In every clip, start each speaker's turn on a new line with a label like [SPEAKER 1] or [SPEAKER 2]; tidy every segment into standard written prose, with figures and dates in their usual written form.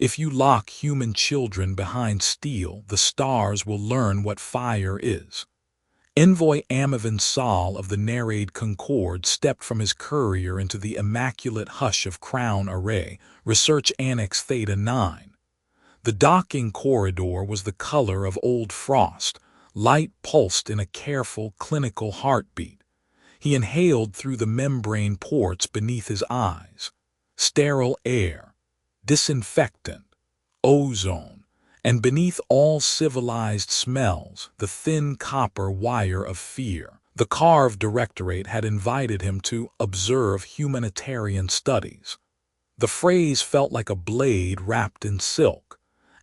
[SPEAKER 1] If you lock human children behind steel, the stars will learn what fire is. Envoy Amavin Sal of the Nereid Concord stepped from his courier into the immaculate hush of Crown Array, Research Annex Theta 9. The docking corridor was the color of old frost, light pulsed in a careful, clinical heartbeat. He inhaled through the membrane ports beneath his eyes. Sterile air, disinfectant, ozone, and beneath all civilized smells, the thin copper wire of fear. The carved directorate had invited him to observe humanitarian studies. The phrase felt like a blade wrapped in silk.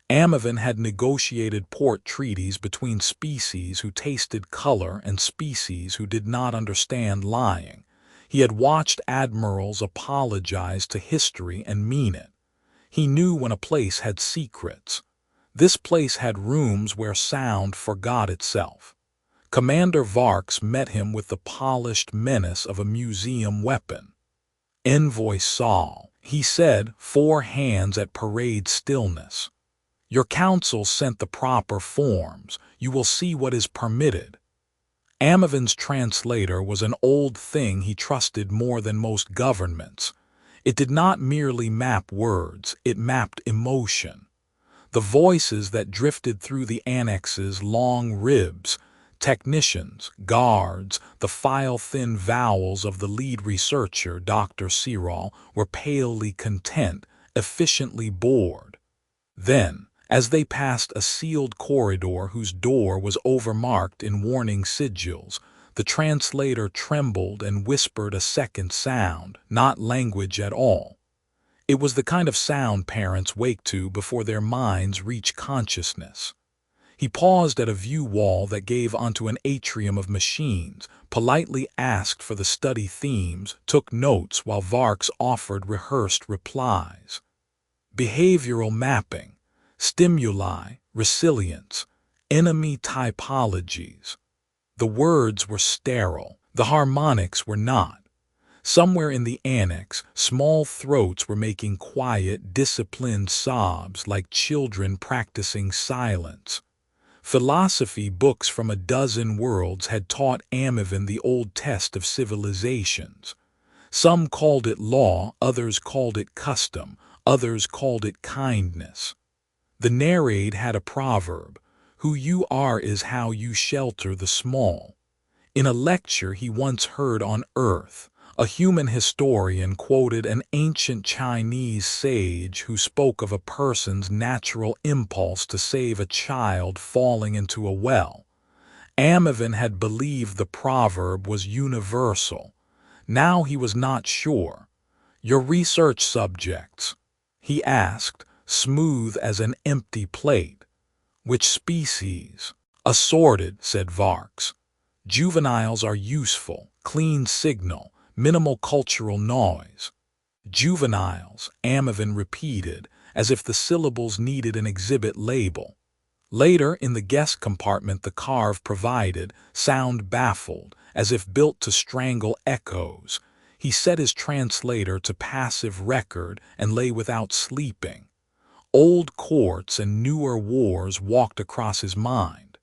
[SPEAKER 1] Amavin had negotiated port treaties between species who tasted color and species who did not understand lying. He had watched admirals apologize to history and mean it. He knew when a place had secrets. This place had rooms where sound forgot itself. Commander Varks met him with the polished menace of a museum weapon. Envoy Saul, he said, 4 hands at parade stillness. Your council sent the proper forms. You will see what is permitted. Amavin's translator was an old thing he trusted more than most governments. It did not merely map words, it mapped emotion. The voices that drifted through the annex's long ribs, technicians, guards, the file-thin vowels of the lead researcher, Dr. Cyril, were palely content, efficiently bored. Then, as they passed a sealed corridor whose door was overmarked in warning sigils, the translator trembled and whispered a second sound, not language at all. It was the kind of sound parents wake to before their minds reach consciousness. He paused at a view wall that gave onto an atrium of machines, politely asked for the study themes, took notes while Varks offered rehearsed replies. Behavioral mapping, stimuli, resilience, enemy typologies. The words were sterile, the harmonics were not. Somewhere in the annex, small throats were making quiet, disciplined sobs like children practicing silence. Philosophy books from a dozen worlds had taught Amavin the old test of civilizations. Some called it law, others called it custom, others called it kindness. The Nereid had a proverb, "Who you are is how you shelter the small." In a lecture he once heard on Earth, a human historian quoted an ancient Chinese sage who spoke of a person's natural impulse to save a child falling into a well. Amavin had believed the proverb was universal. Now he was not sure. "Your research subjects?" he asked, smooth as an empty plate. "Which species?" "Assorted," said Varks. "Juveniles are useful, clean signal, minimal cultural noise." "Juveniles," Amavin repeated, as if the syllables needed an exhibit label. Later, in the guest compartment the carve provided, sound baffled, as if built to strangle echoes, he set his translator to passive record and lay without sleeping. Old courts and newer wars walked across his mind.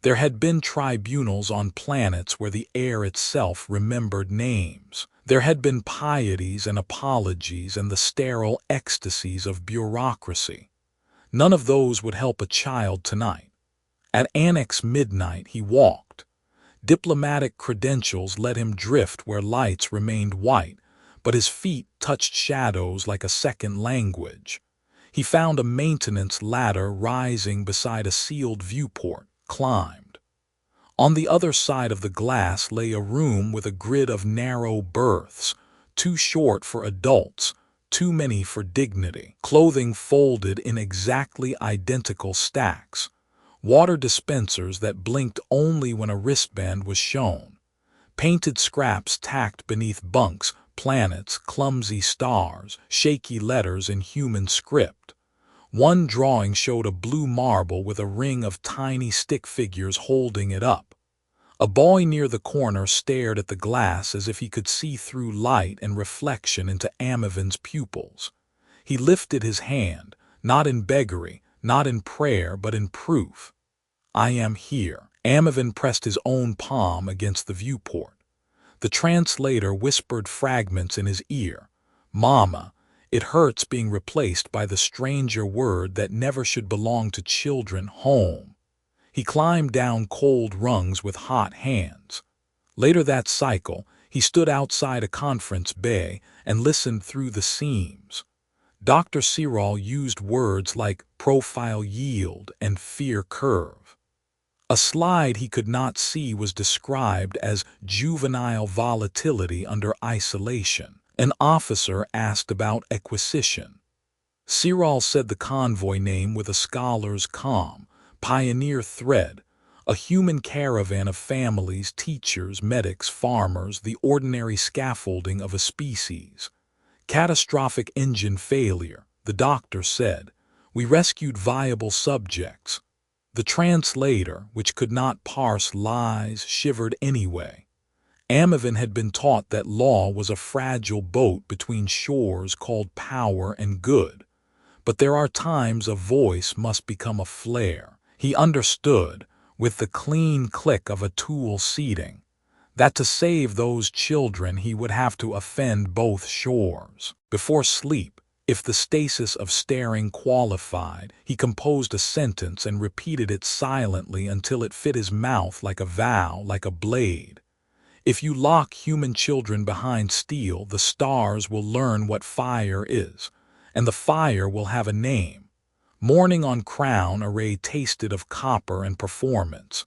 [SPEAKER 1] There had been tribunals on planets where the air itself remembered names. There had been pieties and apologies and the sterile ecstasies of bureaucracy. None of those would help a child tonight. At Annex midnight he walked. Diplomatic credentials let him drift where lights remained white, but his feet touched shadows like a second language. He found a maintenance ladder rising beside a sealed viewport, climbed. On the other side of the glass lay a room with a grid of narrow berths, too short for adults, too many for dignity. Clothing folded in exactly identical stacks. Water dispensers that blinked only when a wristband was shown. Painted scraps tacked beneath bunks, planets, clumsy stars, shaky letters in human script. One drawing showed a blue marble with a ring of tiny stick figures holding it up. A boy near the corner stared at the glass as if he could see through light and reflection into Amavin's pupils. He lifted his hand, not in beggary, not in prayer, but in proof. I am here. Amavin pressed his own palm against the viewport. The translator whispered fragments in his ear. Mama, it hurts being replaced by the stranger word that never should belong to children, home. He climbed down cold rungs with hot hands. Later that cycle, he stood outside a conference bay and listened through the seams. Dr. Cyril used words like profile yield and fear curve. A slide he could not see was described as juvenile volatility under isolation. An officer asked about acquisition. Cyril said the convoy name with a scholar's calm, pioneer thread, a human caravan of families, teachers, medics, farmers, the ordinary scaffolding of a species. Catastrophic engine failure, the doctor said. We rescued viable subjects. The translator, which could not parse lies, shivered anyway. Amavin had been taught that law was a fragile boat between shores called power and good. But there are times a voice must become a flare. He understood, with the clean click of a tool seating, that to save those children he would have to offend both shores. Before sleep, if the stasis of staring qualified, he composed a sentence and repeated it silently until it fit his mouth like a vow, like a blade. If you lock human children behind steel, the stars will learn what fire is, and the fire will have a name. Morning on crown array tasted of copper and performance.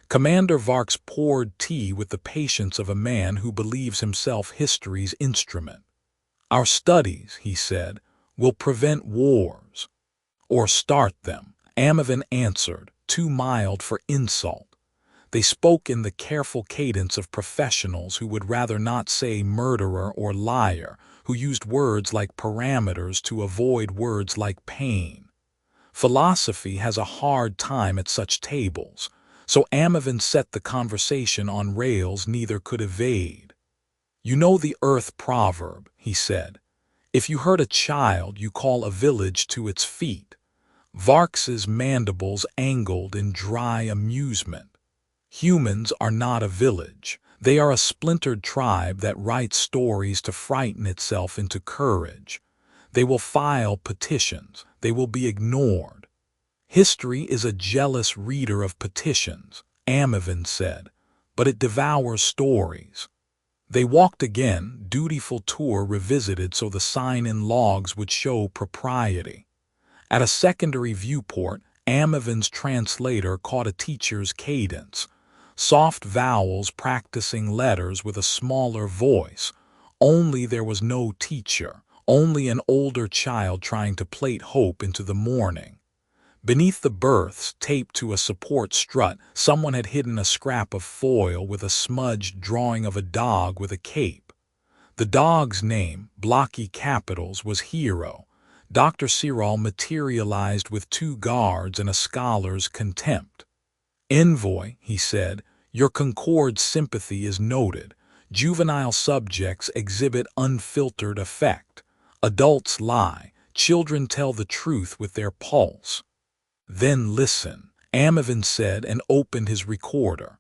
[SPEAKER 1] Commander Varks poured tea with the patience of a man who believes himself history's instrument. Our studies, he said, will prevent wars. Or start them. Amavin answered, too mild for insult. They spoke in the careful cadence of professionals who would rather not say murderer or liar, who used words like parameters to avoid words like pain. Philosophy has a hard time at such tables, so Amavin set the conversation on rails neither could evade. You know the earth proverb, he said. If you hurt a child, you call a village to its feet. Varks's mandibles angled in dry amusement. Humans are not a village. They are a splintered tribe that writes stories to frighten itself into courage. They will file petitions. They will be ignored. History is a jealous reader of petitions, Amavin said, but it devours stories. They walked again, dutiful tour revisited so the sign-in logs would show propriety. At a secondary viewport, Amavin's translator caught a teacher's cadence. Soft vowels practicing letters with a smaller voice. Only there was no teacher, only an older child trying to plait hope into the morning. Beneath the berths, taped to a support strut, someone had hidden a scrap of foil with a smudged drawing of a dog with a cape. The dog's name, blocky capitals, was Hero. Dr. Cyril materialized with 2 guards and a scholar's contempt. Envoy, he said, your Concord sympathy is noted. Juvenile subjects exhibit unfiltered affect. Adults lie. Children tell the truth with their pulse. Then listen, Amavin said and opened his recorder.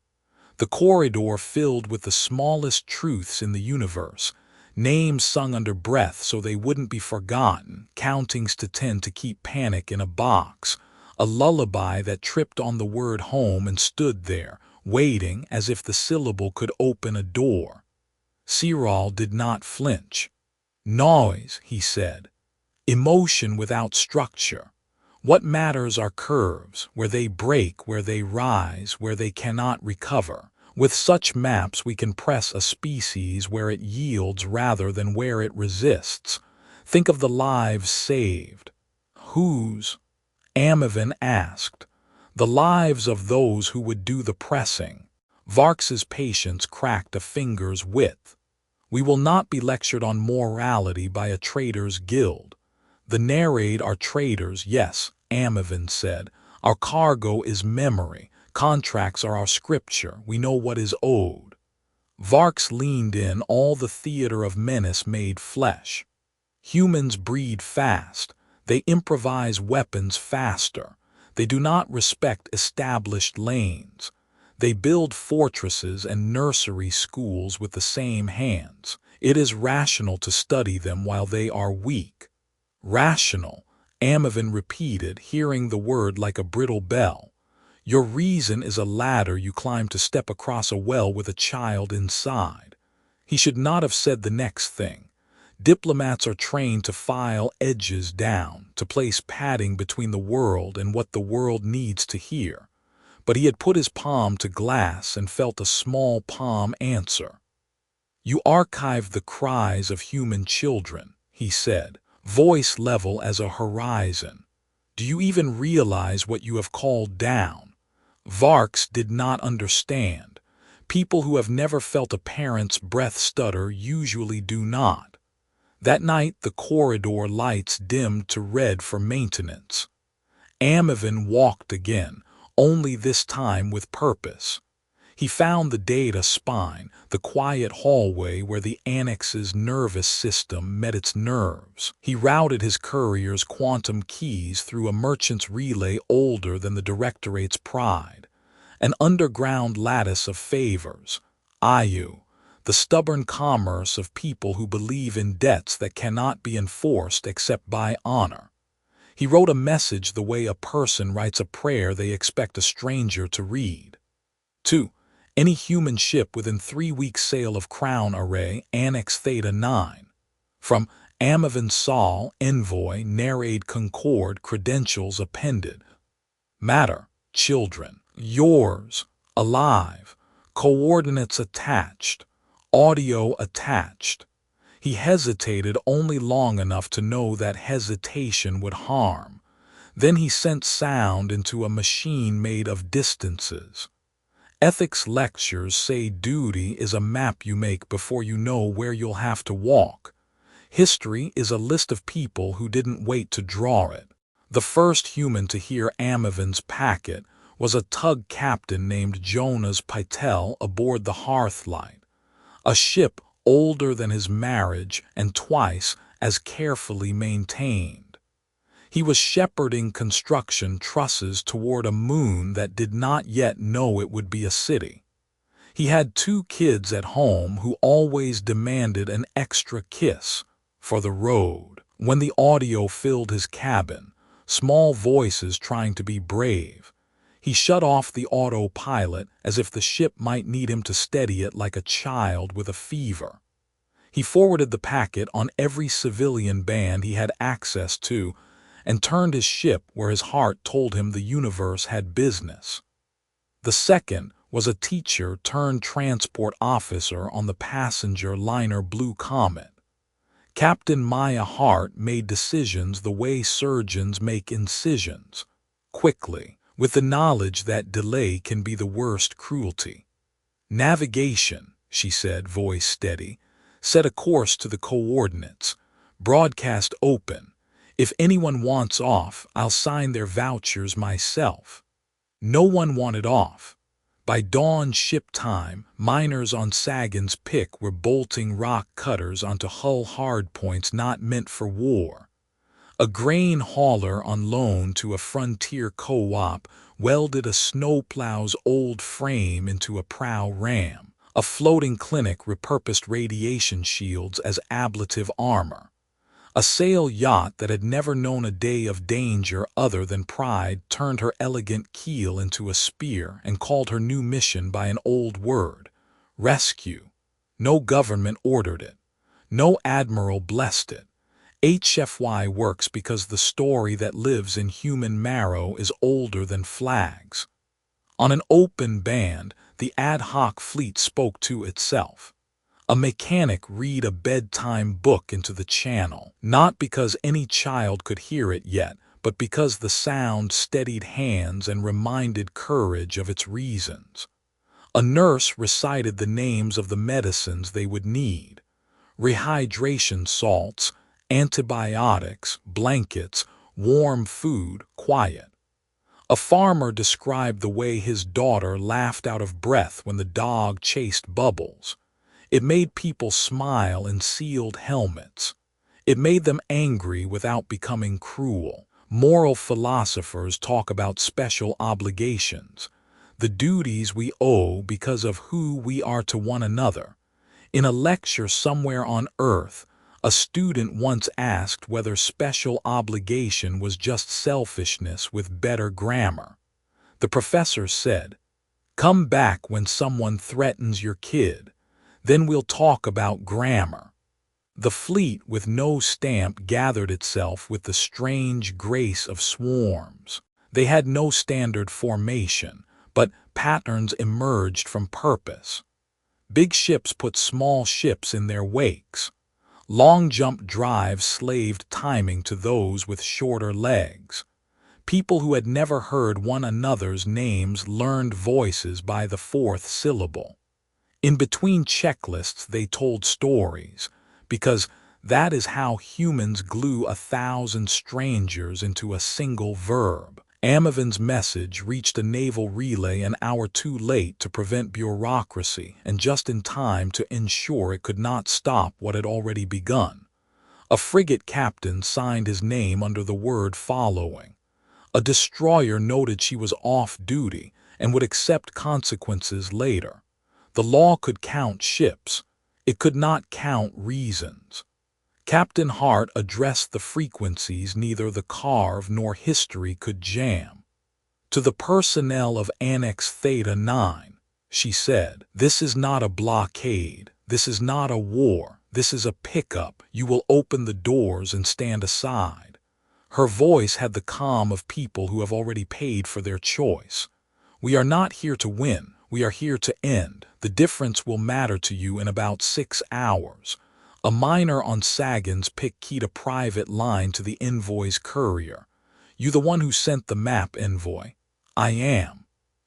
[SPEAKER 1] The corridor filled with the smallest truths in the universe, names sung under breath so they wouldn't be forgotten, countings to 10 to keep panic in a box, a lullaby that tripped on the word home and stood there, waiting as if the syllable could open a door. Cyril did not flinch. Noise, he said. Emotion without structure. What matters are curves, where they break, where they rise, where they cannot recover. With such maps we can press a species where it yields rather than where it resists. Think of the lives saved. Whose? Amavin asked. The lives of those who would do the pressing. Varks's patience cracked a finger's width. We will not be lectured on morality by a trader's guild. The narrate are traders, yes, Amavin said. Our cargo is memory. Contracts are our scripture. We know what is owed. Varks leaned in, all the theater of menace made flesh. Humans breed fast. They improvise weapons faster. They do not respect established lanes. They build fortresses and nursery schools with the same hands. It is rational to study them while they are weak. Rational, Amavin repeated, hearing the word like a brittle bell. Your reason is a ladder you climb to step across a well with a child inside. He should not have said the next thing. Diplomats are trained to file edges down, to place padding between the world and what the world needs to hear. But he had put his palm to glass and felt a small palm answer. You archive the cries of human children, he said, voice level as a horizon. Do you even realize what you have called down? Varks did not understand. People who have never felt a parent's breath stutter usually do not. That night the corridor lights dimmed to red for maintenance. Amavin walked again, only this time with purpose. He found the data spine, the quiet hallway where the Annex's nervous system met its nerves. He routed his courier's quantum keys through a merchant's relay older than the Directorate's pride. An underground lattice of favors. Ayu, the stubborn commerce of people who believe in debts that cannot be enforced except by honor. He wrote a message the way a person writes a prayer they expect a stranger to read. 2. Any human ship within 3 weeks' sail of Crown Array, Annex Theta 9. From Amavin Sol, Envoy, Narrate Concord, Credentials appended. Matter, children. Yours, alive. Coordinates attached. Audio attached. He hesitated only long enough to know that hesitation would harm. Then he sent sound into a machine made of distances. Ethics lectures say duty is a map you make before you know where you'll have to walk. History is a list of people who didn't wait to draw it. The first human to hear Amavin's packet was a tug captain named Jonas Pytel aboard the Hearthlight, a ship older than his marriage and twice as carefully maintained. He was shepherding construction trusses toward a moon that did not yet know it would be a city. He had 2 kids at home who always demanded an extra kiss for the road. When the audio filled his cabin, small voices trying to be brave, he shut off the autopilot as if the ship might need him to steady it like a child with a fever. He forwarded the packet on every civilian band he had access to and turned his ship where his heart told him the universe had business. The second was a teacher turned transport officer on the passenger liner Blue Comet. Captain Maya Hart made decisions the way surgeons make incisions, quickly, with the knowledge that delay can be the worst cruelty. Navigation, she said, voice steady, set a course to the coordinates, broadcast open. If anyone wants off, I'll sign their vouchers myself. No one wanted off. By dawn ship time, miners on Sagan's Pick were bolting rock cutters onto hull hardpoints not meant for war. A grain hauler on loan to a frontier co-op welded a snowplow's old frame into a prow ram. A floating clinic repurposed radiation shields as ablative armor. A sail yacht that had never known a day of danger other than pride turned her elegant keel into a spear and called her new mission by an old word, rescue. No government ordered it. No admiral blessed it. HFY works because the story that lives in human marrow is older than flags. On an open band, the ad hoc fleet spoke to itself. A mechanic read a bedtime book into the channel, not because any child could hear it yet, but because the sound steadied hands and reminded courage of its reasons. A nurse recited the names of the medicines they would need: rehydration salts, antibiotics, blankets, warm food, quiet. A farmer described the way his daughter laughed out of breath when the dog chased Bubbles. It made people smile in sealed helmets. It made them angry without becoming cruel. Moral philosophers talk about special obligations, the duties we owe because of who we are to one another. In a lecture somewhere on Earth, a student once asked whether special obligation was just selfishness with better grammar. The professor said, "Come back when someone threatens your kid, then we'll talk about grammar." The fleet with no stamp gathered itself with the strange grace of swarms. They had no standard formation, but patterns emerged from purpose. Big ships put small ships in their wakes. Long jump drives slaved timing to those with shorter legs. People who had never heard one another's names learned voices by the fourth syllable. In between checklists they told stories, because that is how humans glue 1,000 strangers into a single verb. Amavin's message reached a naval relay an hour too late to prevent bureaucracy and just in time to ensure it could not stop what had already begun. A frigate captain signed his name under the word following. A destroyer noted she was off duty and would accept consequences later. The law could count ships. It could not count reasons. Captain Hart addressed the frequencies neither the carve nor history could jam. To the personnel of Annex Theta 9, she said, "This is not a blockade. This is not a war. This is a pickup. You will open the doors and stand aside." Her voice had the calm of people who have already paid for their choice. "We are not here to win. We are here to end. The difference will matter to you in about 6 hours. A miner on Sagan's Pick keyed a private line to the envoy's courier. "You the one who sent the map, envoy?" "I am."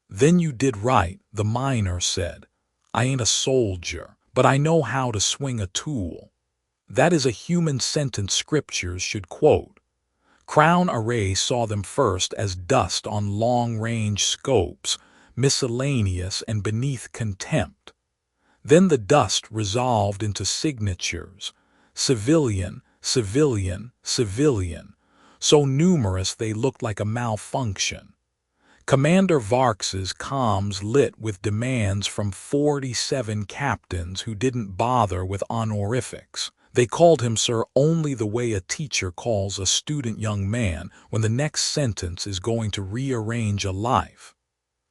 [SPEAKER 1] "Then you did right," the miner said. "I ain't a soldier, but I know how to swing a tool." That is a human sentence scriptures should quote. Crown Array saw them first as dust on long-range scopes, miscellaneous and beneath contempt. Then the dust resolved into signatures, civilian, civilian, civilian, so numerous they looked like a malfunction. Commander Varx's comms lit with demands from 47 captains who didn't bother with honorifics. They called him sir only the way a teacher calls a student young man when the next sentence is going to rearrange a life.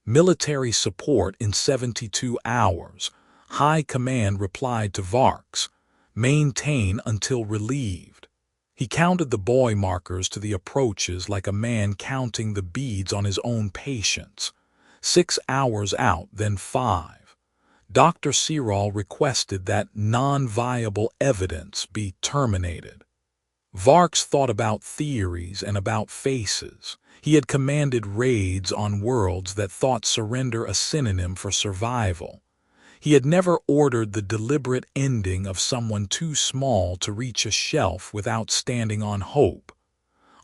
[SPEAKER 1] Military support in 72 hours. High Command replied to Varx, "Maintain until relieved." He counted the buoy markers to the approaches like a man counting the beads on his own patience. 6 hours out, then 5. Dr. Cyril requested that non-viable evidence be terminated. Varx thought about theories and about faces. He had commanded raids on worlds that thought surrender a synonym for survival. He had never ordered the deliberate ending of someone too small to reach a shelf without standing on hope.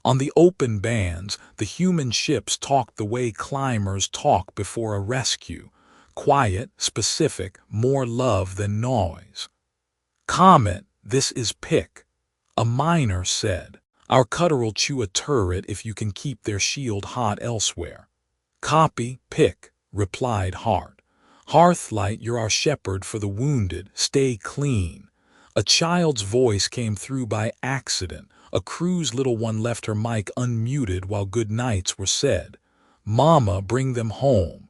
[SPEAKER 1] On the open bands, the human ships talked the way climbers talk before a rescue. Quiet, specific, more love than noise. "Comet, this is Pick," a miner said. "Our cutter'll chew a turret if you can keep their shield hot elsewhere." "Copy, Pick," replied Hart. "Hearthlight, you're our shepherd for the wounded. Stay clean." A child's voice came through by accident. A crew's little one left her mic unmuted while good nights were said. "Mama, bring them home."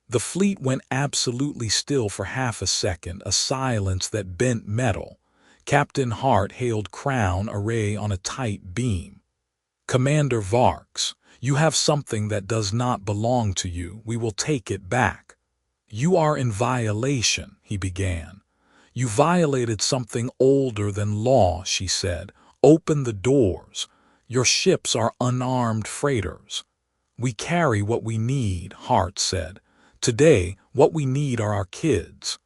[SPEAKER 1] The fleet went absolutely still for half a second, a silence that bent metal. Captain Hart hailed Crown Array on a tight beam. "Commander Varx, you have something that does not belong to you. We will take it back." "You are in violation," he began. "You violated something older than law," she said. "Open the doors. Your ships are unarmed freighters." "We carry what we need," Hart said. "Today, what we need are our kids."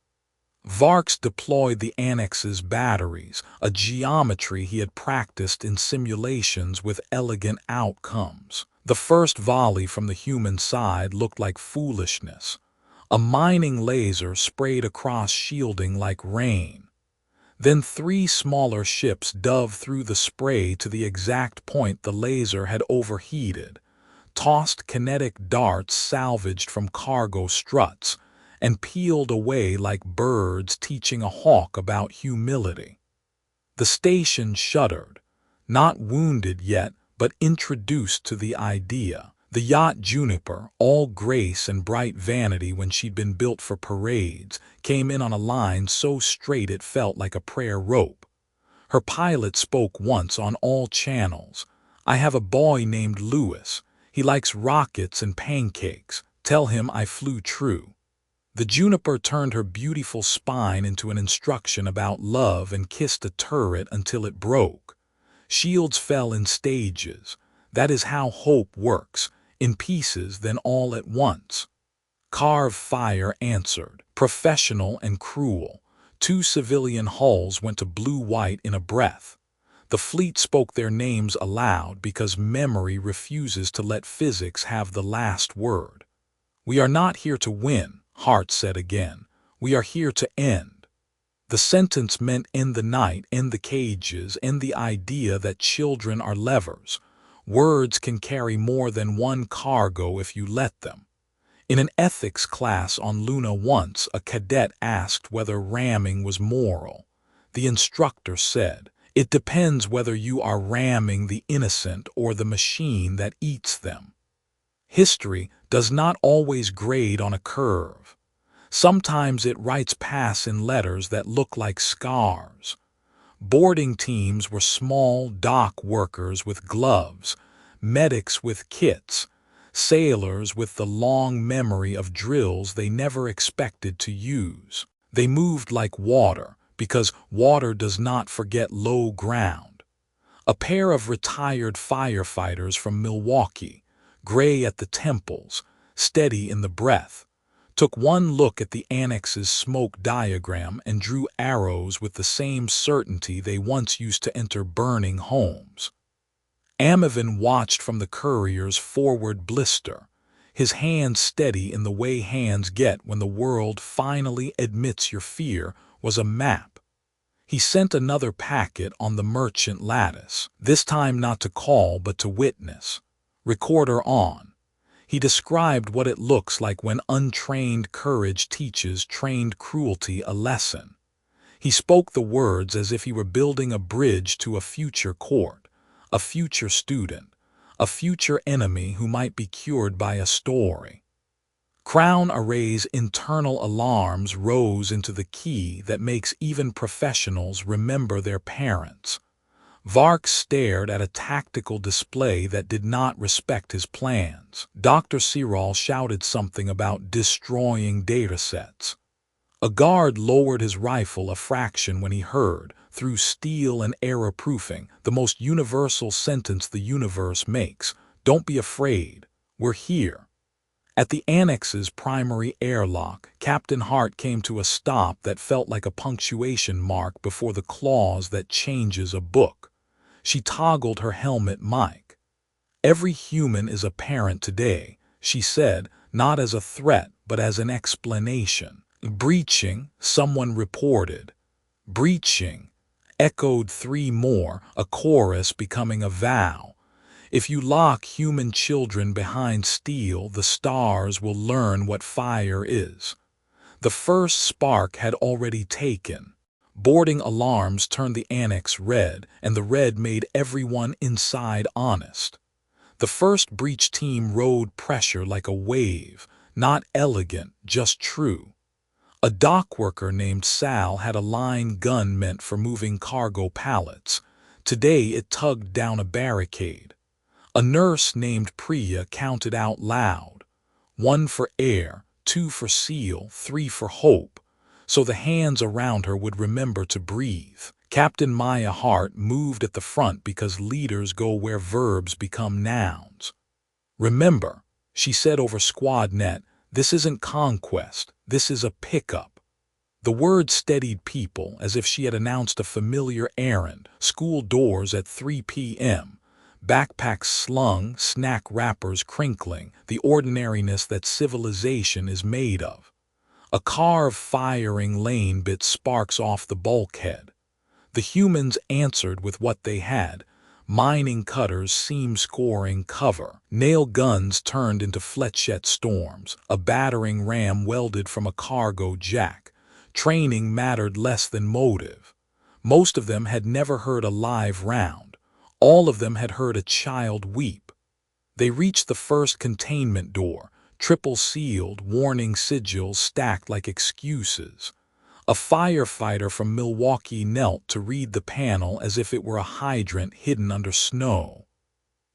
[SPEAKER 1] Varx deployed the Annex's batteries, a geometry he had practiced in simulations with elegant outcomes. The first volley from the human side looked like foolishness. A mining laser sprayed across shielding like rain. Then 3 smaller ships dove through the spray to the exact point the laser had overheated, tossed kinetic darts salvaged from cargo struts, and peeled away like birds teaching a hawk about humility. The station shuddered, not wounded yet, but introduced to the idea. The yacht Juniper, all grace and bright vanity when she'd been built for parades, came in on a line so straight it felt like a prayer rope. Her pilot spoke once on all channels. "I have a boy named Lewis. He likes rockets and pancakes. Tell him I flew true." The Juniper turned her beautiful spine into an instruction about love and kissed a turret until it broke. Shields fell in stages. That is how hope works, in pieces then all at once. Carve fire answered, professional and cruel. 2 civilian hulls went to blue-white in a breath. The fleet spoke their names aloud because memory refuses to let physics have the last word. "We are not here to win," Hart said again. "We are here to end." The sentence meant end the night, end the cages, end the idea that children are levers. Words can carry more than one cargo if you let them. In an ethics class on Luna once, a cadet asked whether ramming was moral. The instructor said, "It depends whether you are ramming the innocent or the machine that eats them." History does not always grade on a curve. Sometimes it writes pass in letters that look like scars. Boarding teams were small dock workers with gloves, medics with kits, sailors with the long memory of drills they never expected to use. They moved like water, because water does not forget low ground. A pair of retired firefighters from Milwaukee, gray at the temples, steady in the breath, took one look at the annex's smoke diagram and drew arrows with the same certainty they once used to enter burning homes. Amavin watched from the courier's forward blister, his hands steady in the way hands get when the world finally admits your fear was a map. He sent another packet on the merchant lattice, this time not to call but to witness. Recorder on. He described what it looks like when untrained courage teaches trained cruelty a lesson. He spoke the words as if he were building a bridge to a future court, a future student, a future enemy who might be cured by a story. Crown Array's internal alarms rose into the key that makes even professionals remember their parents. Vark stared at a tactical display that did not respect his plans. Dr. Cyril shouted something about destroying datasets. A guard lowered his rifle a fraction when he heard, through steel and error-proofing, the most universal sentence the universe makes: "Don't be afraid, we're here." At the Annex's primary airlock, Captain Hart came to a stop that felt like a punctuation mark before the clause that changes a book. She toggled her helmet mic. "Every human is a parent today," she said, not as a threat but as an explanation. "Breaching," someone reported. "Breaching," echoed 3 more, a chorus becoming a vow. "If you lock human children behind steel, the stars will learn what fire is." The first spark had already taken. Boarding alarms turned the annex red, and the red made everyone inside honest. The first breach team rode pressure like a wave, not elegant, just true. A dock worker named Sal had a line gun meant for moving cargo pallets. Today it tugged down a barricade. A nurse named Priya counted out loud. 1 for air, 2 for seal, 3 for hope, so the hands around her would remember to breathe. Captain Maya Hart moved at the front because leaders go where verbs become nouns. "Remember," she said over SquadNet, "this isn't conquest, this is a pickup." The word steadied people as if she had announced a familiar errand: school doors at 3 p.m., backpacks slung, snack wrappers crinkling, the ordinariness that civilization is made of. A car of firing lane bit sparks off the bulkhead. The humans answered with what they had. Mining cutters seam-scoring cover. Nail guns turned into flechette storms. A battering ram welded from a cargo jack. Training mattered less than motive. Most of them had never heard a live round. All of them had heard a child weep. They reached the first containment door, triple-sealed, warning sigils stacked like excuses. A firefighter from Milwaukee knelt to read the panel as if it were a hydrant hidden under snow.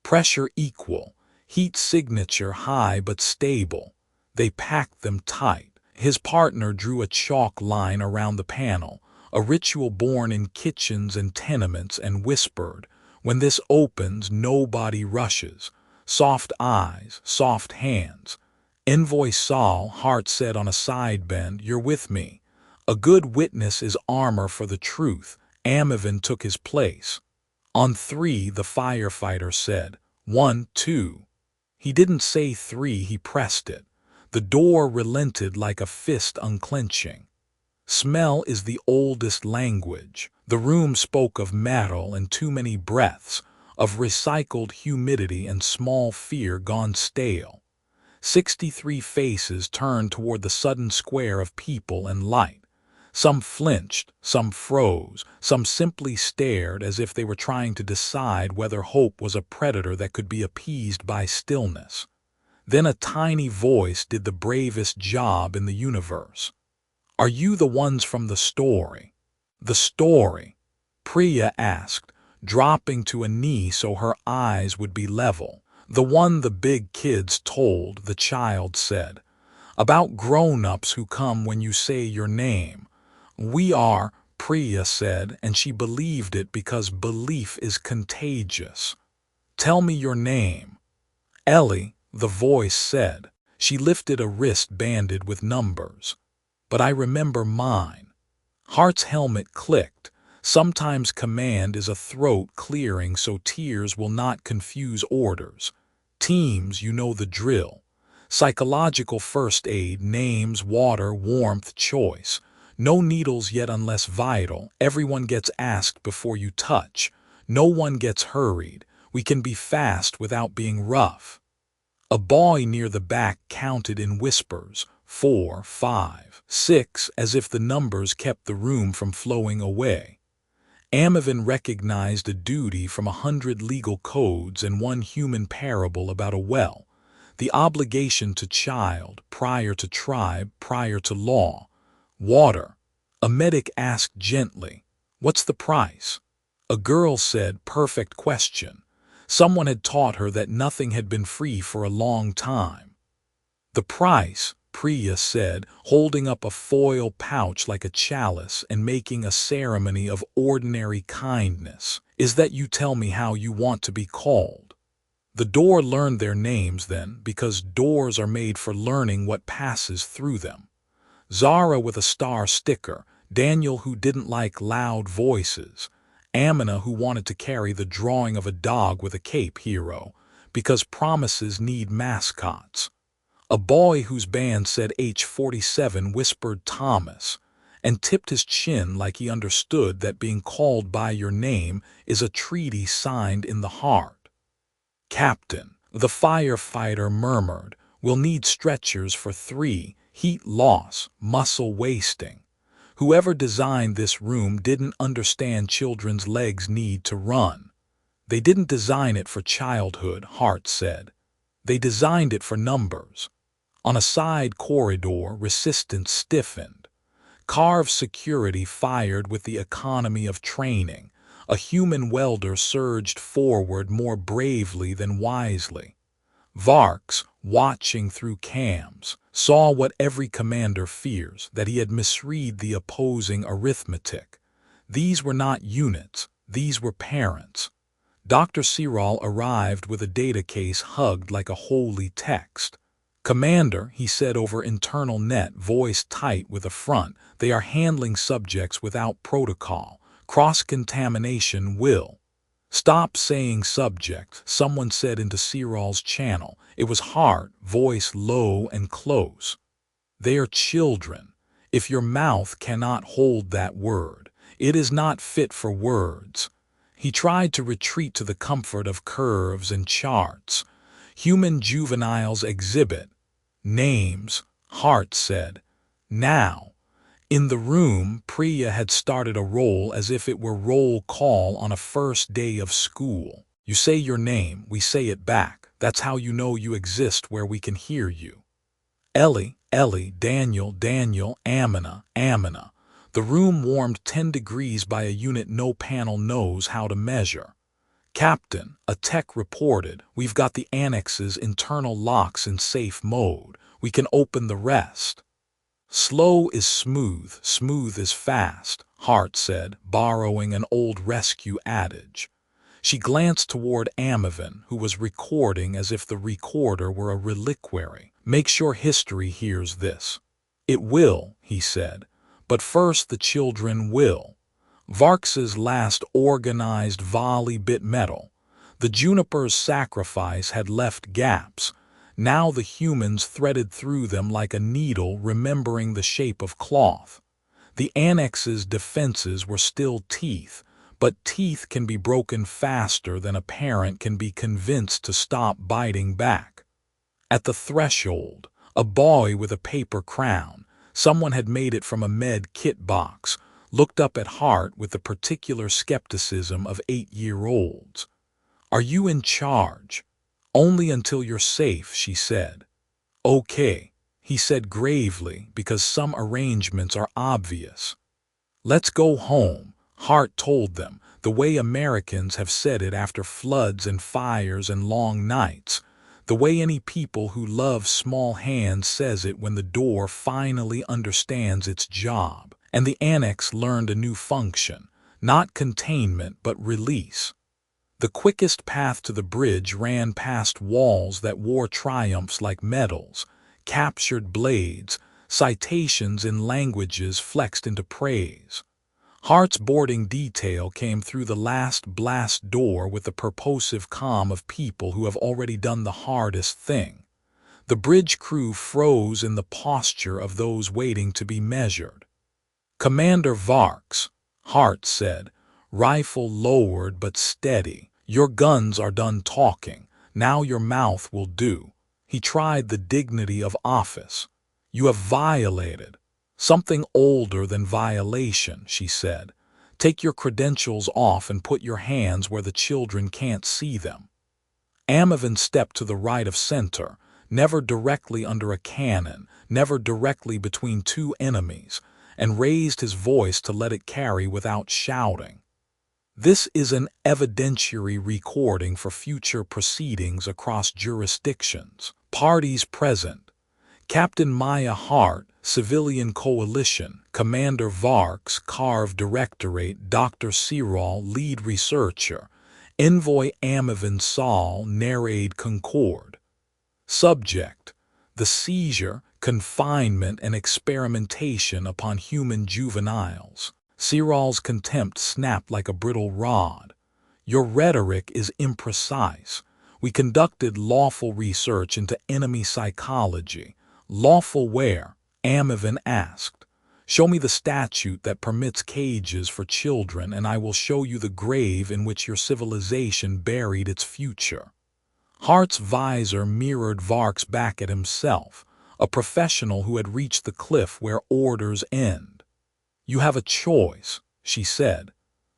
[SPEAKER 1] Pressure equal, heat signature high but stable. They packed them tight. His partner drew a chalk line around the panel, a ritual born in kitchens and tenements, and whispered, "When this opens, nobody rushes. Soft eyes, soft hands." Envoy Saul, Hart said on a side bend, "You're with me. A good witness is armor for the truth." Amavin took his place. "On three," the firefighter said. 1, 2. He didn't say three, he pressed it. The door relented like a fist unclenching. Smell is the oldest language. The room spoke of metal and too many breaths, of recycled humidity and small fear gone stale. 63 faces turned toward the sudden square of people and light. Some flinched, some froze, some simply stared as if they were trying to decide whether hope was a predator that could be appeased by stillness. Then a tiny voice did the bravest job in the universe. "Are you the ones from the story?" "The story?" Priya asked, dropping to a knee so her eyes would be level. "The one the big kids told," the child said. "About grown-ups who come when you say your name." "We are," Priya said, and she believed it because belief is contagious. "Tell me your name." "Ellie," the voice said. She lifted a wrist banded with numbers. "But I remember mine." Hart's helmet clicked. Sometimes command is a throat clearing so tears will not confuse orders. Teams, you know the drill. Psychological first aid, names, water, warmth, choice. No needles yet unless vital. Everyone gets asked before you touch. No one gets hurried. We can be fast without being rough. A boy near the back counted in whispers, 4, 5, 6, as if the numbers kept the room from flowing away. Amavin recognized a duty from 100 legal codes and one human parable about a well. The obligation to child, prior to tribe, prior to law. "Water." A medic asked gently, "What's the price?" A girl said, "Perfect question." Someone had taught her that nothing had been free for a long time. "The price," Priya said, holding up a foil pouch like a chalice and making a ceremony of ordinary kindness, "is that you tell me how you want to be called." The door learned their names then, because doors are made for learning what passes through them. Zara with a star sticker, Daniel who didn't like loud voices, Amina who wanted to carry the drawing of a dog with a cape hero, because promises need mascots. A boy whose band said H47 whispered Thomas, and tipped his chin like he understood that being called by your name is a treaty signed in the heart. "Captain," the firefighter murmured, "we'll need stretchers for 3, heat loss, muscle wasting." Whoever designed this room didn't understand children's legs need to run. They didn't design it for childhood, Hart said. They designed it for numbers. On a side corridor, resistance stiffened. Carved security fired with the economy of training. A human welder surged forward more bravely than wisely. Varks, watching through cams, saw what every commander fears, that he had misread the opposing arithmetic. These were not units, these were parents. Dr. Siral arrived with a data case hugged like a holy text. "Commander," he said over internal net, voice tight with a front, "they are handling subjects without protocol. Cross-contamination will." "Stop saying subject," someone said into Siral's channel. It was Hart, voice low and close. "They are children. If your mouth cannot hold that word, It is not fit for words. He tried to retreat to the comfort of curves and charts. Human juveniles exhibit names, Hart said. Now, in the room, Priya had started a roll as if it were roll call on a first day of school. You say your name, we say it back. That's how you know you exist where we can hear you. Ellie, Ellie, Daniel, Daniel, Amina, Amina. The room warmed 10 degrees by a unit no panel knows how to measure. Captain, a tech reported, we've got the annex's internal locks in safe mode. We can open the rest. Slow is smooth, smooth is fast, Hart said, borrowing an old rescue adage. She glanced toward Amavin, who was recording as if the recorder were a reliquary. Make sure history hears this. It will, he said, but first the children will. Varx's last organized volley bit metal. The juniper's sacrifice had left gaps. Now the humans threaded through them like a needle remembering the shape of cloth. The annex's defenses were still teeth, but teeth can be broken faster than a parent can be convinced to stop biting back. At the threshold, a boy with a paper crown, someone had made it from a med kit box, looked up at Hart with the particular skepticism of 8-year-olds. Are you in charge? Only until you're safe, she said. Okay, he said gravely, because some arrangements are obvious. Let's go home, Hart told them, the way Americans have said it after floods and fires and long nights, the way any people who love small hands says it when the door finally understands its job. And the annex learned a new function, not containment but release. The quickest path to the bridge ran past walls that wore triumphs like medals, captured blades, citations in languages flexed into praise. Hart's boarding detail came through the last blast door with the purposive calm of people who have already done the hardest thing. The bridge crew froze in the posture of those waiting to be measured. Commander Varx, Hart said, rifle lowered but steady. Your guns are done talking. Now your mouth will do. He tried the dignity of office. You have violated. Something older than violation, she said. Take your credentials off and put your hands where the children can't see them. Amavin stepped to the right of center, never directly under a cannon, never directly between two enemies, and raised his voice to let it carry without shouting. This is an evidentiary recording for future proceedings across jurisdictions. Parties present: Captain Maya Hart, Civilian Coalition; Commander Varx, Carve Directorate; Dr. Sirol, Lead Researcher; Envoy Amavin Saul, Narrade Concord. Subject: the seizure, confinement, and experimentation upon human juveniles. Sirol's contempt snapped like a brittle rod. Your rhetoric is imprecise. We conducted lawful research into enemy psychology. Lawful where? Amavin asked. Show me the statute that permits cages for children, and I will show you the grave in which your civilization buried its future. Hart's visor mirrored Varx back at himself, a professional who had reached the cliff where orders end. You have a choice, she said.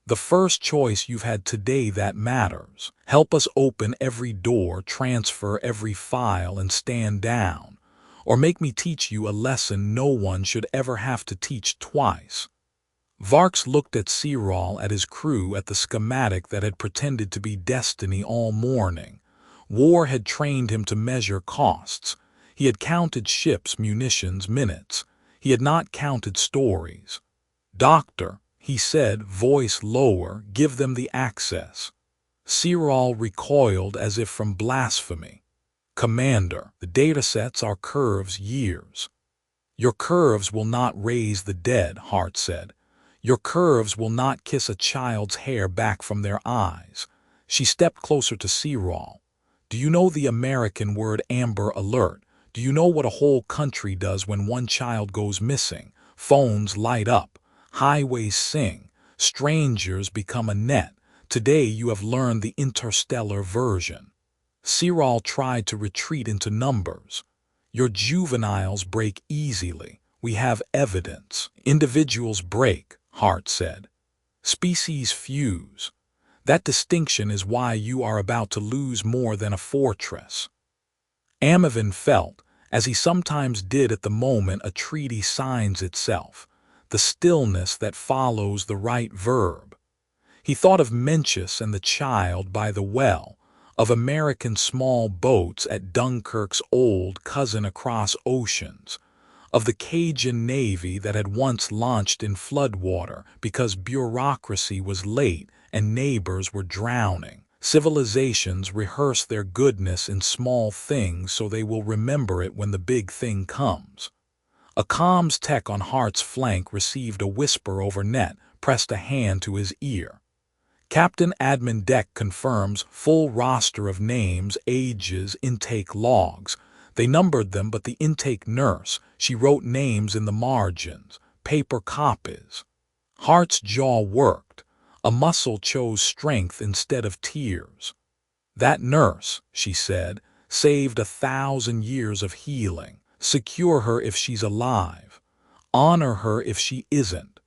[SPEAKER 1] The first choice you've had today that matters. Help us open every door, transfer every file, and stand down. Or make me teach you a lesson no one should ever have to teach twice. Varx looked at Sirol, at his crew, at the schematic that had pretended to be destiny all morning. War had trained him to measure costs. He had counted ships, munitions, minutes. He had not counted stories. Doctor, he said, voice lower, give them the access. Sirol recoiled as if from blasphemy. Commander, the datasets are curves, years. Your curves will not raise the dead, Hart said. Your curves will not kiss a child's hair back from their eyes. She stepped closer to Sirol. Do you know the American word Amber Alert? Do you know what a whole country does when one child goes missing? Phones light up. Highways sing. Strangers become a net. Today you have learned the interstellar version. Cyril tried to retreat into numbers. Your juveniles break easily. We have evidence. Individuals break, Hart said. Species fuse. That distinction is why you are about to lose more than a fortress. Amavin felt, as he sometimes did at the moment a treaty signs itself, the stillness that follows the right verb. He thought of Mencius and the child by the well, of American small boats at Dunkirk's old cousin across oceans, of the Cajun Navy that had once launched in floodwater because bureaucracy was late and neighbors were drowning. Civilizations rehearse their goodness in small things so they will remember it when the big thing comes. A comms tech on Hart's flank received a whisper over net, pressed a hand to his ear. Captain Admin Deck confirms full roster of names, ages, intake logs. They numbered them, but the intake nurse, she wrote names in the margins, paper copies. Hart's jaw worked. A muscle chose strength instead of tears. That nurse, she said, saved 1,000 years of healing. Secure her if she's alive. Honor her if she isn't.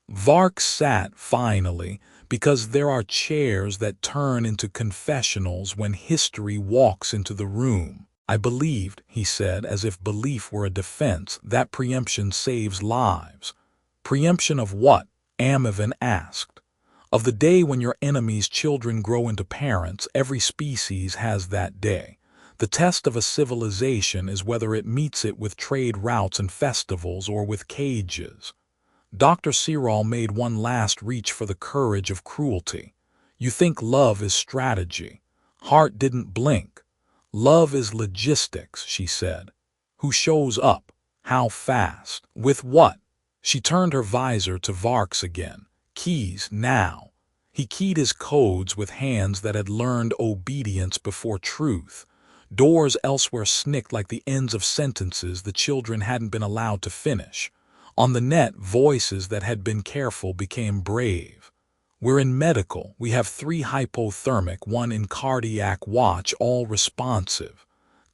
[SPEAKER 1] Vark sat finally, because there are chairs that turn into confessionals when history walks into the room. I believed, he said, as if belief were a defense, that preemption saves lives. Preemption of what? Amavin asked. Of the day when your enemy's children grow into parents. Every species has that day. The test of a civilization is whether it meets it with trade routes and festivals or with cages. Dr. Cyril made one last reach for the courage of cruelty. You think love is strategy. Hart didn't blink. Love is logistics, she said. Who shows up? How fast? With what? She turned her visor to Varks again. Keys, now. He keyed his codes with hands that had learned obedience before truth. Doors elsewhere snicked like the ends of sentences the children hadn't been allowed to finish. On the net, voices that had been careful became brave. We're in medical. We have 3 hypothermic, 1 in cardiac watch, all responsive.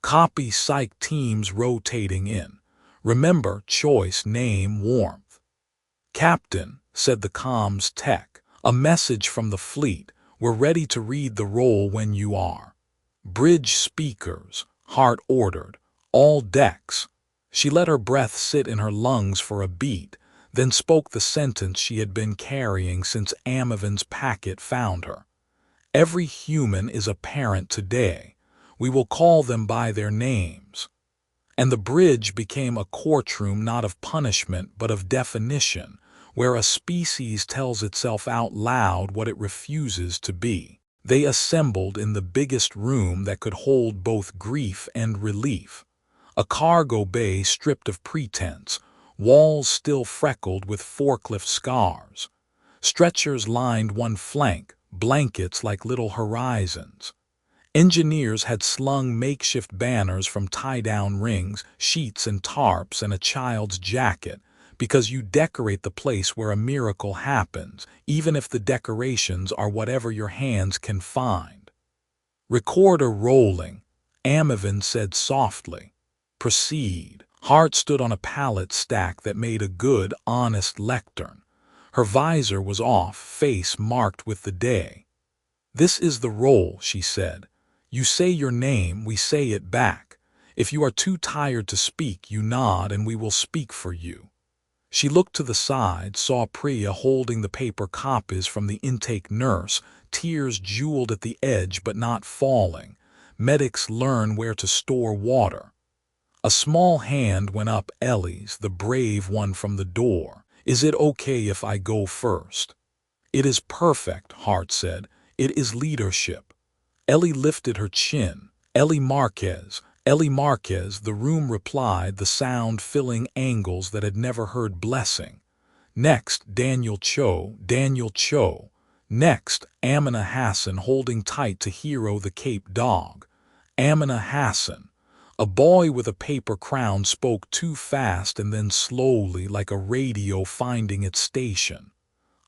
[SPEAKER 1] Copy psych teams rotating in. Remember, choice, name, warmth. Captain, said the comms tech, a message from the fleet. We're ready to read the roll when you are. Bridge speakers, Hart ordered. All decks. She let her breath sit in her lungs for a beat, then spoke the sentence she had been carrying since Amavin's packet found her. Every human is a parent today. We will call them by their names. And the bridge became a courtroom not of punishment but of definition, where a species tells itself out loud what it refuses to be. They assembled in the biggest room that could hold both grief and relief. A cargo bay stripped of pretense, walls still freckled with forklift scars. Stretchers lined one flank, blankets like little horizons. Engineers had slung makeshift banners from tie-down rings, sheets and tarps, and a child's jacket, because you decorate the place where a miracle happens, even if the decorations are whatever your hands can find. Recorder rolling, Amavin said softly. Proceed. Hart stood on a pallet stack that made a good, honest lectern. Her visor was off, face marked with the day. This is the roll, she said. You say your name, we say it back. If you are too tired to speak, you nod and we will speak for you. She looked to the side, saw Priya holding the paper copies from the intake nurse, tears jeweled at the edge but not falling. Medics learn where to store water. A small hand went up Ellie's, the brave one from the door. Is it okay if I go first? It is perfect, Hart said. It is leadership. Ellie lifted her chin. Ellie Marquez, the room replied, the sound filling angles that had never heard blessing. Next, Daniel Cho. Next, Amina Hassan holding tight to Hero the Cape Dog. Amina Hassan. A boy with a paper crown spoke too fast and then slowly like a radio finding its station.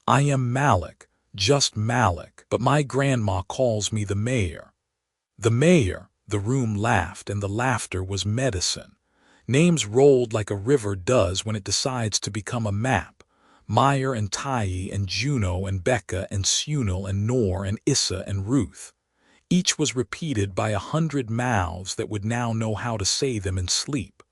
[SPEAKER 1] I am Malik, just Malik, but my grandma calls me the mayor. The mayor, the room laughed, and the laughter was medicine. Names rolled like a river does when it decides to become a map. Meyer and Tai and Juno and Becca and Sunil and Nor and Issa and Ruth. Each was repeated by 100 mouths that would now know how to say them in sleep.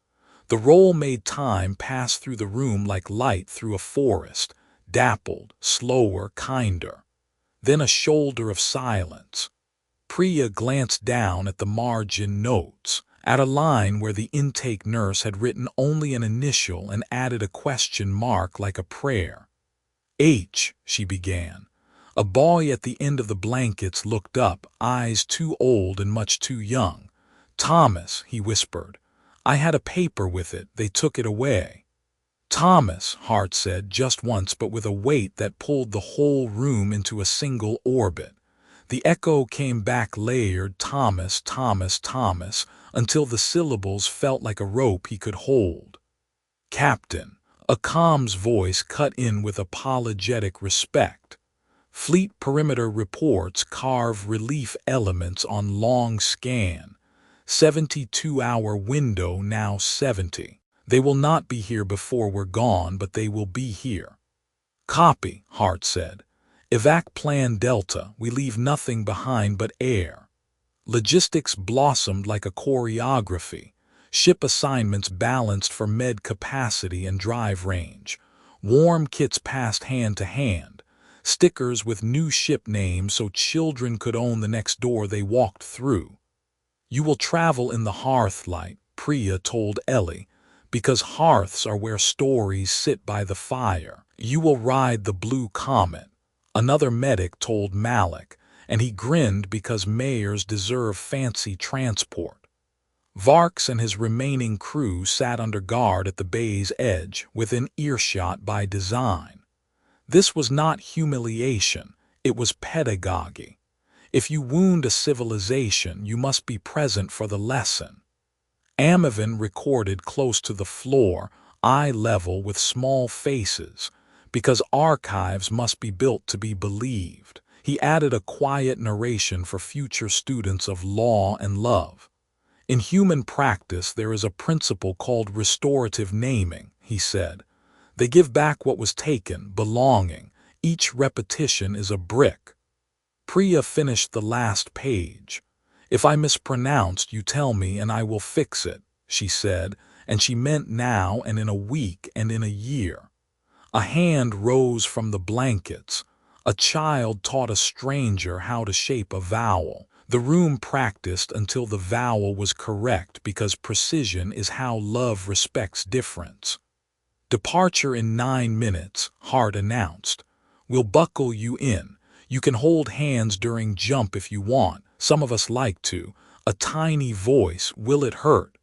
[SPEAKER 1] The roll made time pass through the room like light through a forest, dappled, slower, kinder. Then a shoulder of silence. Priya glanced down at the margin notes, at a line where the intake nurse had written only an initial and added a question mark like a prayer. H, she began. A boy at the end of the blankets looked up, eyes too old and much too young. Thomas, he whispered. I had a paper with it, they took it away. Thomas, Hart said just once, but with a weight that pulled the whole room into a single orbit. The echo came back layered, Thomas, Thomas, Thomas, until the syllables felt like a rope he could hold. Captain, a comms voice cut in with apologetic respect. Fleet perimeter reports carve relief elements on long scan. 72-hour window now 70. They will not be here before we're gone, but they will be here. Copy, Hart said. Evac Plan Delta, we leave nothing behind but air. Logistics blossomed like a choreography. Ship assignments balanced for med capacity and drive range. Warm kits passed hand to hand. Stickers with new ship names so children could own the next door they walked through. You will travel in the hearthlight, Priya told Ellie, because hearths are where stories sit by the fire. You will ride the blue comet. Another medic told Malik, and he grinned because mayors deserve fancy transport. Varks and his remaining crew sat under guard at the bay's edge, within earshot by design. This was not humiliation, it was pedagogy. If you wound a civilization, you must be present for the lesson. Amavin recorded close to the floor, eye level with small faces, because archives must be built to be believed. He added a quiet narration for future students of law and love. In human practice, there is a principle called restorative naming, he said. They give back what was taken, belonging. Each repetition is a brick. Priya finished the last page. If I mispronounced, you tell me and I will fix it, she said, and she meant now and in a week and in a year. A hand rose from the blankets. A child taught a stranger how to shape a vowel. The room practiced until the vowel was correct because precision is how love respects difference. Departure in 9 minutes, Hart announced. We'll buckle you in. You can hold hands during jump if you want. Some of us like to. A tiny voice, will it hurt?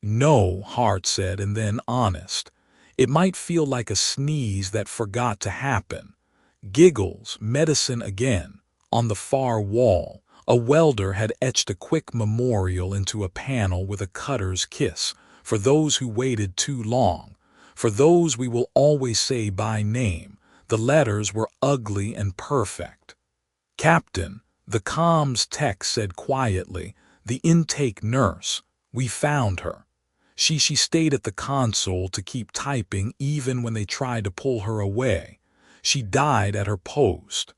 [SPEAKER 1] No, Hart said, and then honest. It might feel like a sneeze that forgot to happen. Giggles, medicine again. On the far wall, a welder had etched a quick memorial into a panel with a cutter's kiss. For those who waited too long. For those we will always say by name. The letters were ugly and perfect. Captain, the comms tech said quietly, the intake nurse, we found her. She stayed at the console to keep typing even when they tried to pull her away. She died at her post.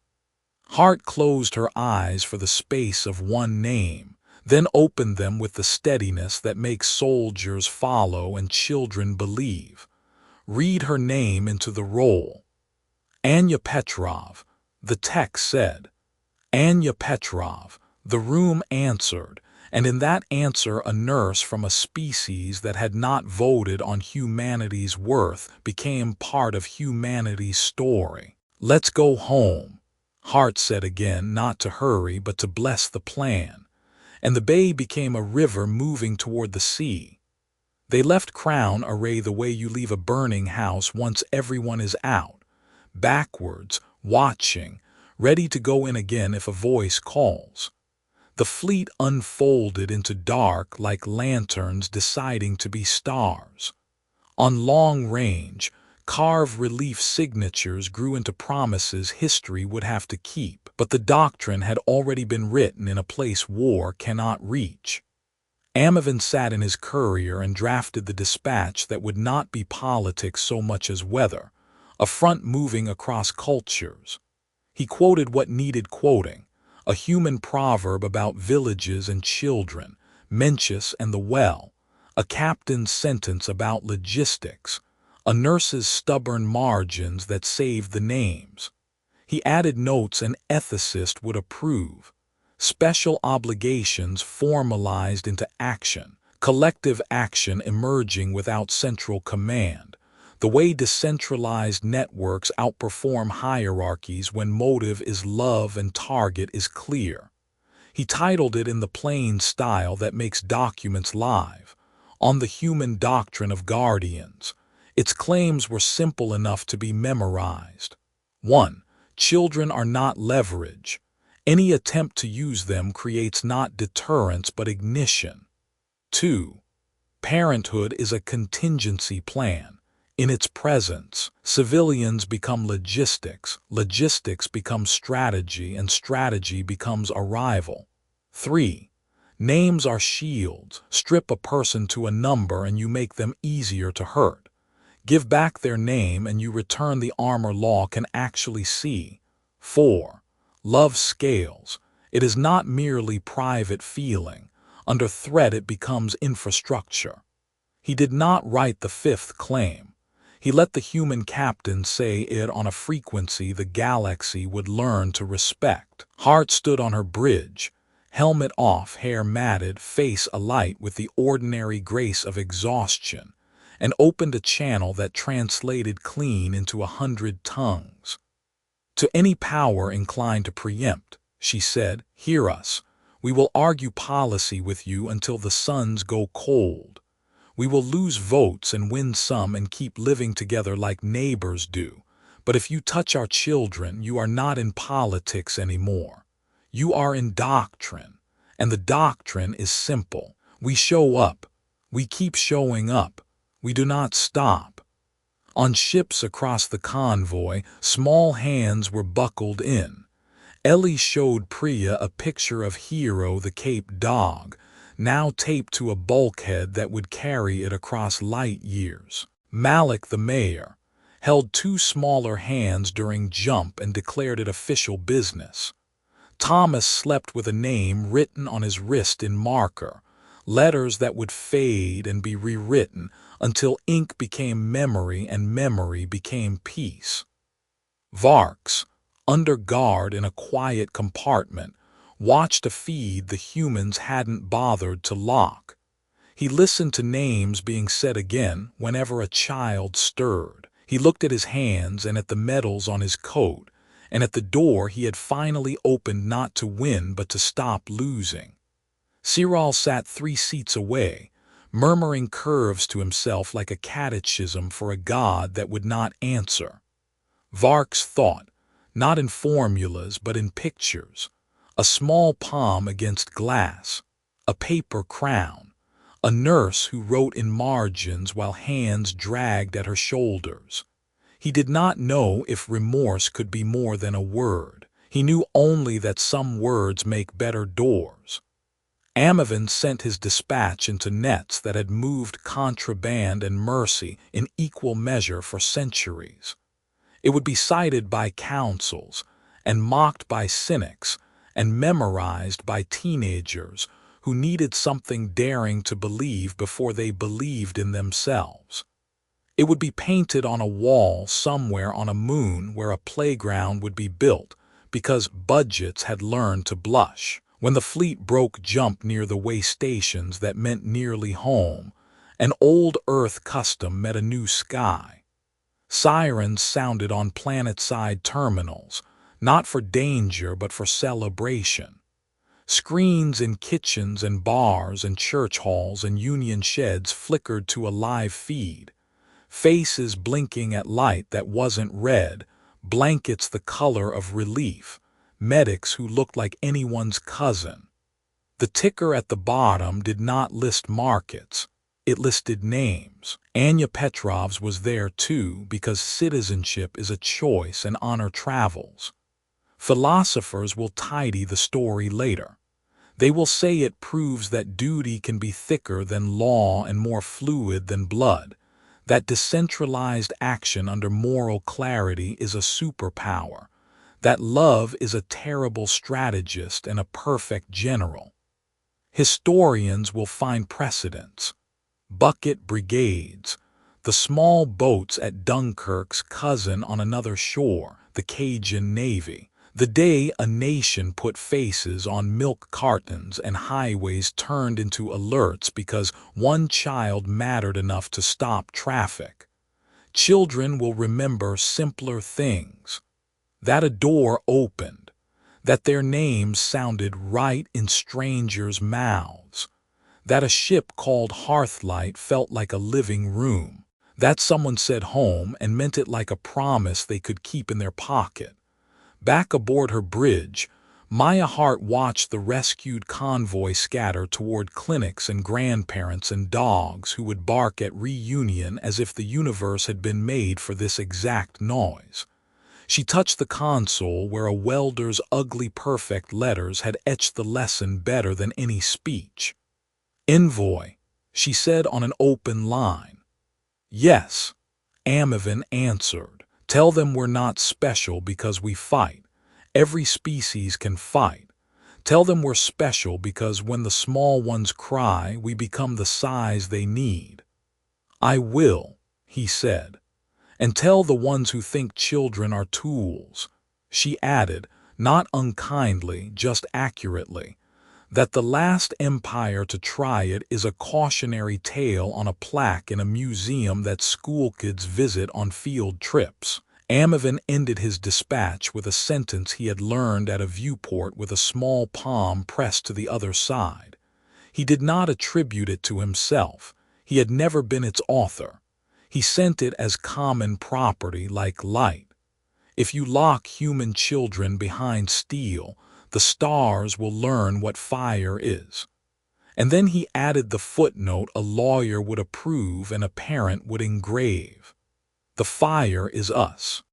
[SPEAKER 1] Hart closed her eyes for the space of one name, then opened them with the steadiness that makes soldiers follow and children believe. Read her name into the roll. Anya Petrov, the tech said. Anya Petrov, the room answered, and in that answer a nurse from a species that had not voted on humanity's worth became part of humanity's story. Let's go home, Hart said again, not to hurry but to bless the plan, and the bay became a river moving toward the sea. They left Crown Array the way you leave a burning house once everyone is out, backwards, watching, ready to go in again if a voice calls. The fleet unfolded into dark like lanterns deciding to be stars. On long range, Carved relief signatures grew into promises history would have to keep, but the doctrine had already been written in a place war cannot reach. Amavin sat in his courier and drafted the dispatch that would not be politics so much as weather, a front moving across cultures. He quoted what needed quoting, a human proverb about villages and children, Mencius and the well, a captain's sentence about logistics, a nurse's stubborn margins that saved the names. He added notes an ethicist would approve. Special obligations formalized into action, collective action emerging without central command, the way decentralized networks outperform hierarchies when motive is love and target is clear. He titled it in the plain style that makes documents live, On the Human Doctrine of Guardians. Its claims were simple enough to be memorized. 1. Children are not leverage. Any attempt to use them creates not deterrence but ignition. 2. Parenthood is a contingency plan. In its presence, civilians become logistics, logistics becomes strategy, and strategy becomes arrival. 3. Names are shields. Strip a person to a number and you make them easier to hurt. Give back their name and you return the armor law can actually see. 4. Love scales. It is not merely private feeling. Under threat it becomes infrastructure. He did not write the fifth claim. He let the human captain say it on a frequency the galaxy would learn to respect. Heart stood on her bridge, helmet off, hair matted, face alight with the ordinary grace of exhaustion, and opened a channel that translated clean into 100 tongues. To any power inclined to preempt, she said, hear us. We will argue policy with you until the suns go cold. We will lose votes and win some and keep living together like neighbors do. But if you touch our children, you are not in politics anymore. You are in doctrine. And the doctrine is simple. We show up. We keep showing up. We do not stop. On ships across the convoy, small hands were buckled in. Ellie showed Priya a picture of Hero the Cape Dog, now taped to a bulkhead that would carry it across light years. Malik, the mayor, held two smaller hands during jump and declared it official business. Thomas slept with a name written on his wrist in marker, letters that would fade and be rewritten until ink became memory and memory became peace. Varks, under guard in a quiet compartment, watched a feed the humans hadn't bothered to lock. He listened to names being said again whenever a child stirred. He looked at his hands and at the medals on his coat, and at the door he had finally opened not to win but to stop losing. Cyril sat 3 seats away, murmuring curves to himself like a catechism for a god that would not answer. Varks thought, not in formulas but in pictures, a small palm against glass, a paper crown, a nurse who wrote in margins while hands dragged at her shoulders. He did not know if remorse could be more than a word. He knew only that some words make better doors. Amavin sent his dispatch into nets that had moved contraband and mercy in equal measure for centuries. It would be cited by councils, and mocked by cynics, and memorized by teenagers who needed something daring to believe before they believed in themselves. It would be painted on a wall somewhere on a moon where a playground would be built because budgets had learned to blush. When the fleet broke jump near the way stations that meant nearly home, an old Earth custom met a new sky. Sirens sounded on planet-side terminals, not for danger but for celebration. Screens in kitchens and bars and church halls and union sheds flickered to a live feed. Faces blinking at light that wasn't red, blankets the color of relief, medics who looked like anyone's cousin. The ticker at the bottom did not list markets. It listed names. Anya Petrov's was there too because citizenship is a choice and honor travels. Philosophers will tidy the story later. They will say it proves that duty can be thicker than law and more fluid than blood, that decentralized action under moral clarity is a superpower, that love is a terrible strategist and a perfect general. Historians will find precedents. Bucket brigades, the small boats at Dunkirk's cousin on another shore, the Cajun Navy. The day a nation put faces on milk cartons and highways turned into alerts because one child mattered enough to stop traffic. Children will remember simpler things. That a door opened, that their names sounded right in strangers' mouths, that a ship called Hearthlight felt like a living room, that someone said home and meant it like a promise they could keep in their pocket. Back aboard her bridge, Maya Hart watched the rescued convoy scatter toward clinics and grandparents and dogs who would bark at reunion as if the universe had been made for this exact noise. She touched the console where a welder's ugly perfect letters had etched the lesson better than any speech. "Envoy," she said on an open line. "Yes," Amavin answered. "Tell them we're not special because we fight. Every species can fight. Tell them we're special because when the small ones cry, we become the size they need." "I will," he said. "And tell the ones who think children are tools," she added, not unkindly, just accurately, "that the last empire to try it is a cautionary tale on a plaque in a museum that school kids visit on field trips." Amavin ended his dispatch with a sentence he had learned at a viewport with a small palm pressed to the other side. He did not attribute it to himself. He had never been its author. He sent it as common property like light. If you lock human children behind steel, the stars will learn what fire is. And then he added the footnote a lawyer would approve and a parent would engrave. The fire is us.